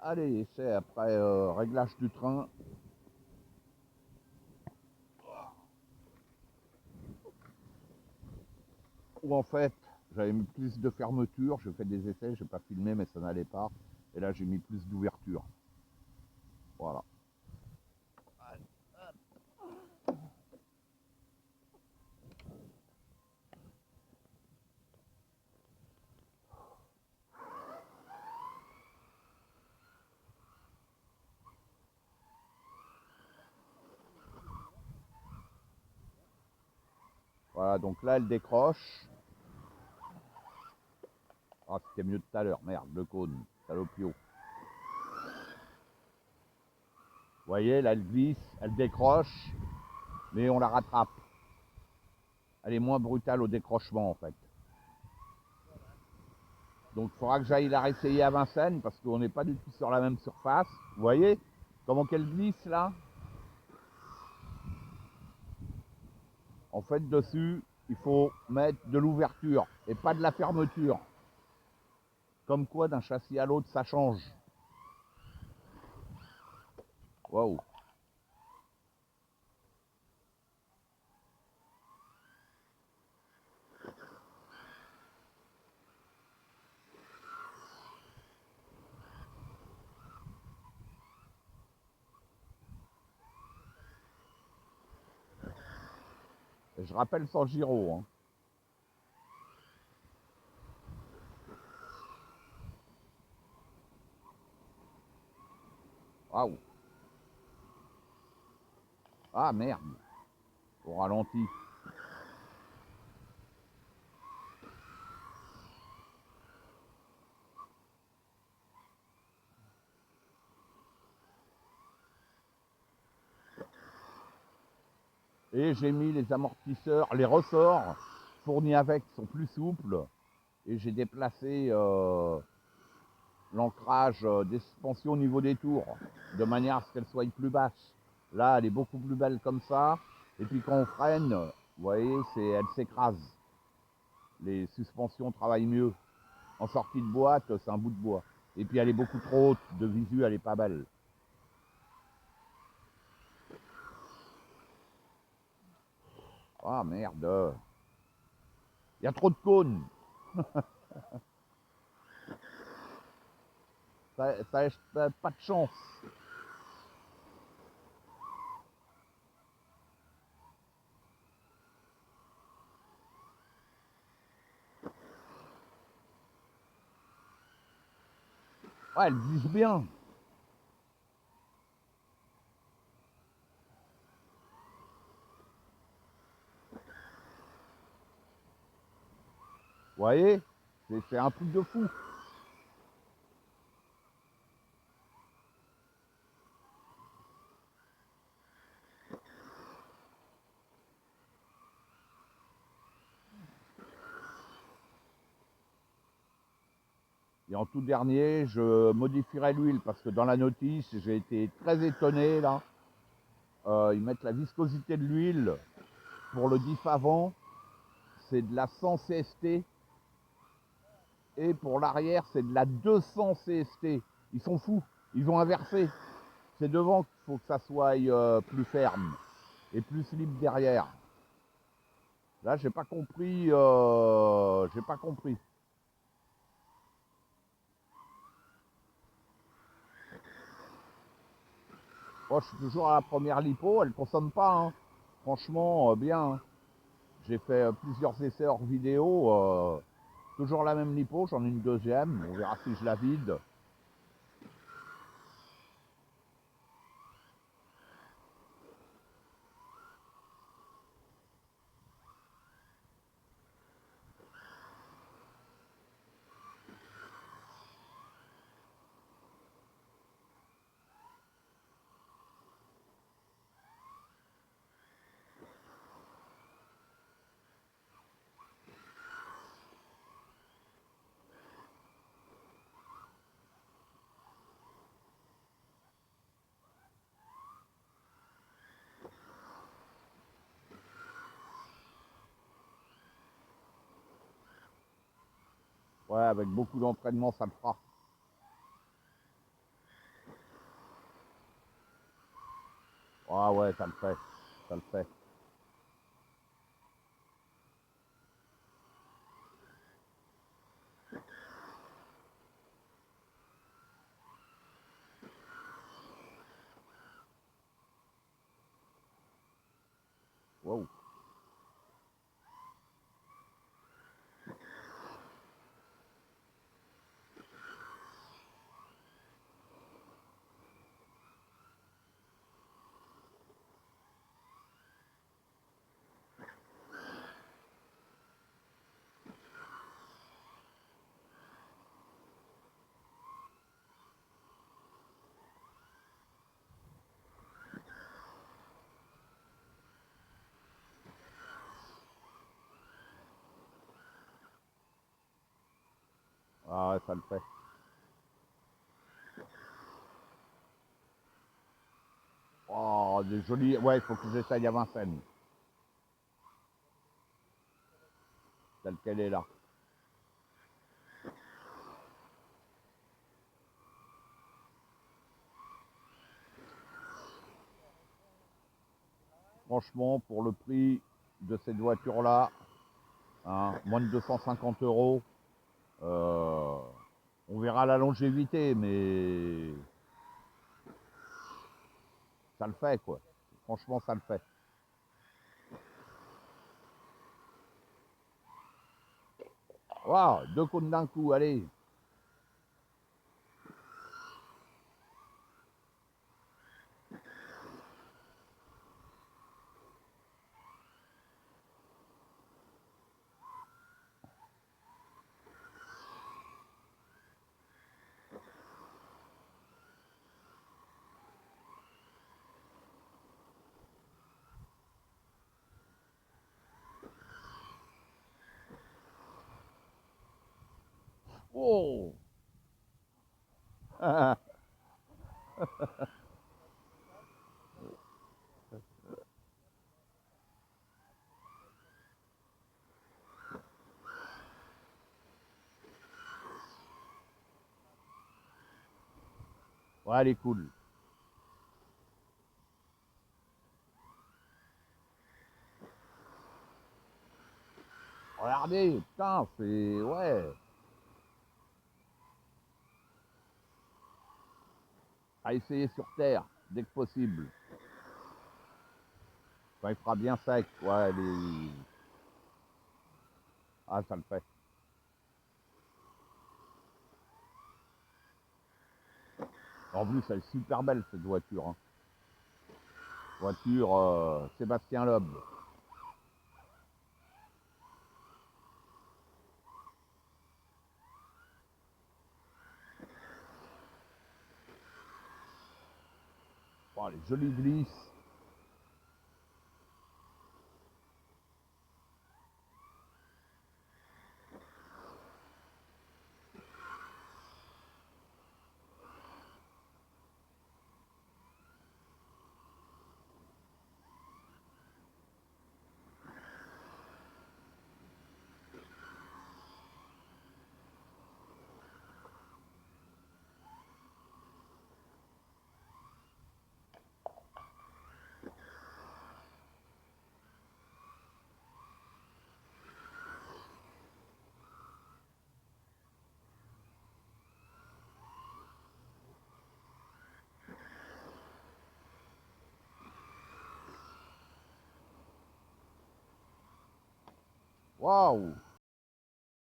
Allez, c'est après réglage du train. Où en fait, j'avais mis plus de fermeture. J'ai fait des essais, j'ai pas filmé, mais ça n'allait pas. Et là, j'ai mis plus d'ouverture. Voilà. Voilà, donc là, elle décroche. Ah, c'était mieux tout à l'heure. Merde, le cône. Salopio. Vous voyez, là, elle glisse, elle décroche, mais on la rattrape. Elle est moins brutale au décrochement, en fait. Donc, il faudra que j'aille la réessayer à Vincennes, parce qu'on n'est pas du tout sur la même surface. Vous voyez comment qu'elle glisse, là? En fait, dessus, il faut mettre de l'ouverture et pas de la fermeture. Comme quoi, d'un châssis à l'autre, ça change. Waouh. Je rappelle sans gyro. Hein. Waouh. Ah merde. Au ralenti. Et j'ai mis les amortisseurs, les ressorts fournis avec sont plus souples. Et j'ai déplacé l'ancrage des suspensions au niveau des tours, de manière à ce qu'elle soit plus basse. Là, elle est beaucoup plus belle comme ça. Et puis quand on freine, vous voyez, elle s'écrase. Les suspensions travaillent mieux. En sortie de boîte, c'est un bout de bois. Et puis elle est beaucoup trop haute, de visu, elle est pas belle. Ah merde. Il y a trop de cônes. Ça pas de chance. Ouais, elle glisse bien. Vous voyez, c'est un truc de fou. Et en tout dernier, je modifierai l'huile parce que dans la notice, j'ai été très étonné là. Ils mettent la viscosité de l'huile pour le diff avant, c'est de la 100 CST et pour l'arrière, c'est de la 200 CST. Ils sont fous, ils ont inversé. C'est devant qu'il faut que ça soit plus ferme et plus libre derrière. Là, j'ai pas compris. J'ai pas compris. Moi, je suis toujours à la première lipo, elle consomme pas. Hein. Franchement, bien. Hein. J'ai fait plusieurs essais hors vidéo. Toujours la même lipo, j'en ai une deuxième. On verra si je la vide. Ouais, avec beaucoup d'entraînement, ça le fera. Ah ouais, ça le fait. Ça le fait. Wow. Ah ouais, ça le fait. Oh, des jolis. Ouais, il faut que j'essaye à Vincennes, telle qu'elle est là. Franchement, pour le prix de cette voiture-là, hein, moins de 250 euros, euh, on verra la longévité, mais ça le fait, quoi. Franchement, ça le fait. Waouh, deux cônes d'un coup, allez. Oh. Ouais, elle est cool. Regardez, putain, c'est... Ouais. À essayer sur Terre, dès que possible. Quand il fera bien sec, ouais, les... Ah, ça le fait. En plus, elle est super belle, cette voiture, hein. Voiture Sébastien Loeb. Oh, les jolies glisses. Waouh.